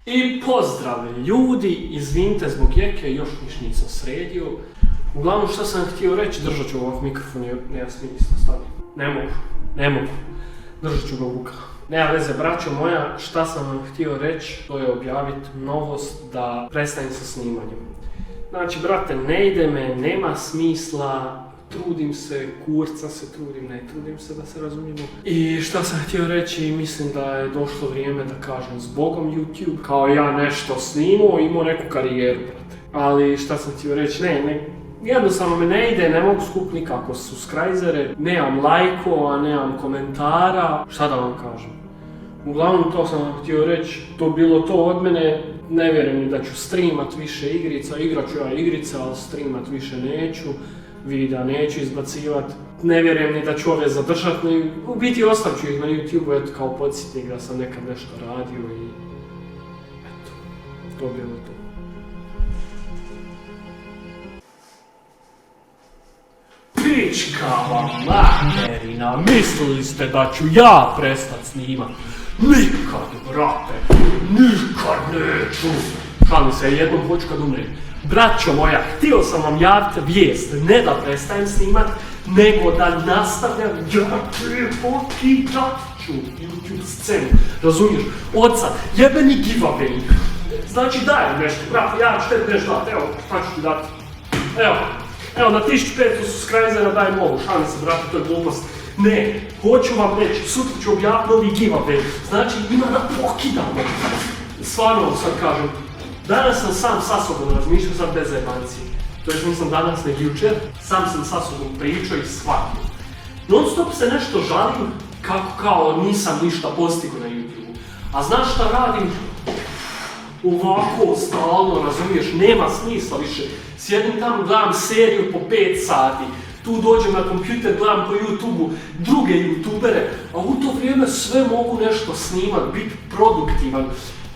I pozdrav ljudi, izvinite zbog jeke, još niš nisam sredio. Uglavnom šta sam htio reći, držat ću ovak mikrofon jer nema smisla, stani. Ne mogu. Držat ću ga u rukama. Nema veze, braćo moja, šta sam vam htio reći, to je objaviti novost da prestajem sa snimanjem. Znači, brate, ne ide me, nema smisla, trudim se, kurca se trudim, ne trudim se da se razumijemo. I šta sam htio reći, mislim da je došlo vrijeme da kažem zbogom YouTube, kao ja nešto snimao, imao neku karijeru, brate. Ali šta sam htio reći, jednostavno me ne ide, ne mogu skupiti nikako subscribere, nemam lajkova, nemam komentara, šta da vam kažem. Uglavnom to sam vam htio reći, to bilo to od mene, ne vjerujem ni da ću streamat više igrica, igrat ću ja igrica, ali streamat više neću, videa neću izbacivat, ne vjerujem ni da ću ove zadržat, u biti ostavit ću ih na YouTube, eto kao podsjetnik da sam nekad nešto radio i eto, to bilo to. Pička vam materina, mislili ste da ću ja prestat snimat? Nikad, brate, nikad neću. Šalim se, jednom hoću kad umrem. Braćo moja, htio sam vam javiti vijest, ne da prestajem snimat, nego da nastavljam, ja te pokidat ću YouTube scenu, razumiješ? Od sad, jebeni giveaway. Znači daj nešto, brate, ja ću tebi nešto dati, evo, šta ću ti dati? Evo, na 1500 subscribera dajem ovo, šalim se, brate, to je glupost. Ne, hoću vam reći, sutra ću objaviti novi giveaway, znači ima da pokidamo. Stvarno vam sad kažem, danas sam sam sa sobom razmišljao, sad bez zajebancije. To jest nisam danas, nego jučer, sam sam sa sobom pričao i shvatio. Non stop se nešto žalim, kako kao nisam ništa postigao na YouTube. A znaš šta radim? Ovako, stalno, razumiješ, nema smisla više. Sjedim tamo, gledam seriju po 5 sati, tu dođem na kompjuter, gledam po YouTube-u druge youtubere, a u to vrijeme sve mogu nešto snimat, biti produktivan.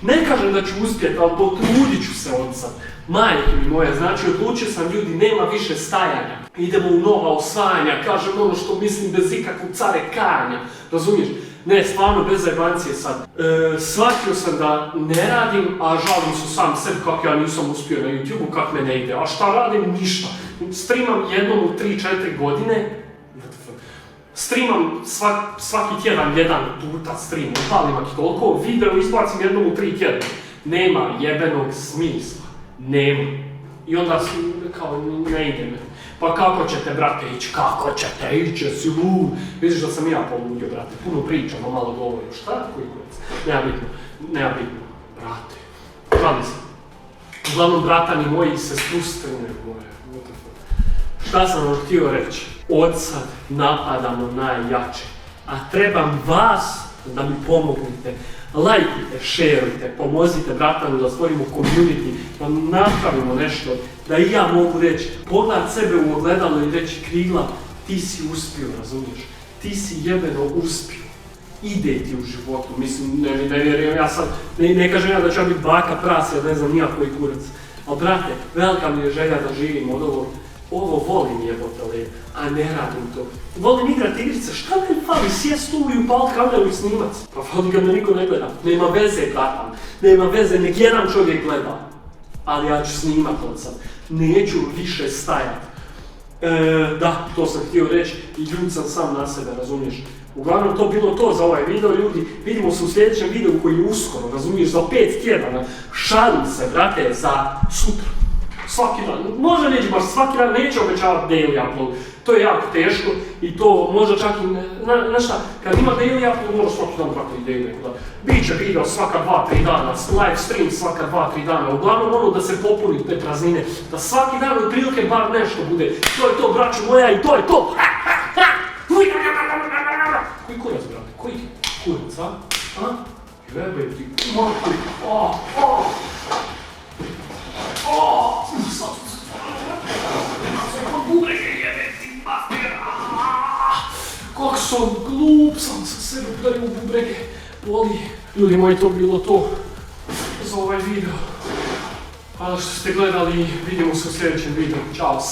Ne kažem da ću uspjeti, ali potrudit ću se od sad. Majke mi moja, znači odlučio sam ljudi, nema više stajanja. Idemo u nova osvajanja, kažem ono što mislim bez ikakvog carekanja, razumiješ? Ne, stvarno bez zajebancije sad. Shvatio sam da ne radim, a žalim se sam sebi kako ja nisam uspio na YouTube-u, kako me ne ide. A šta radim? Ništa. Streamam jednom u 3-4 godine. Streamam svaki tjedan jedan puta stream, upalim ako toliko, video izbacim jednom u 3 tjedna. Nema jebenog smisla. Nema. I onda kao ne ide me. Pa kako ćete, brate, ići? Kako ćete ići? Jesi lud? Vidiš da sam ja poludio, brate. Puno pričam, a malo govorim. Šta? Koji kurac? Nema bitno. Brate. Šalim se. Uglavnom, bratani moji se spustrine gore. Šta sam vam htio reći? Od sad napadamo najjače. A trebam vas da mi pomognete. Lajkujte, šerujte, pomozite bratanu da stvorimo community, da napravimo nešto, da i ja mogu reći, pogledat sebe u ogledalo i reći Krila, ti si uspio, razumiješ? Ti si jebeno uspio. Ide ti u životu, mislim, ne vjerujem, ja sad, ne kažem ja da ću biti baka prase, ne znam nijak koji kurac. Ali brate, velika mi je želja da živim od ovo volim jebotale, a ne radim to. Volim igrat igrice, šta me fali, sjest tu i upalit kameru i snimac. Pa fali ga me niko ne gleda. Nema veze, bratan, nema veze, nek jedan čovjek gleda. Ali ja ću snimat od sad, neću više stajat. Da, to sam htio reći i ljud sam na sebe, razumiješ? Uglavnom to bilo to za ovaj video, ljudi, vidimo se u sljedećem videu koji je uskoro, razumiješ, za 5 tjedana. Šalim se, brate, za sutra. Svaki dan, može neći baš svaki dan, neće obećavati daily upload, to je jako teško i to može čak i, znaš šta, kad ima daily upload, može svaki dan brati daily upload. Biće video svaka 2-3 dana, live stream svaka 2-3 dana, uglavnom ono da se popuni te praznine, da svaki dan otprilike bar nešto bude, to je to braćo moja i to je to! Koji kurac, brate, koji kurac, a? Jebe ti, maturi, Kako sam glup, sam sa sebe udario u bubrege, boli. Ljudi moji, to bilo to za ovaj video. Hvala što ste gledali, vidimo se u sljedećem videu. Ćao!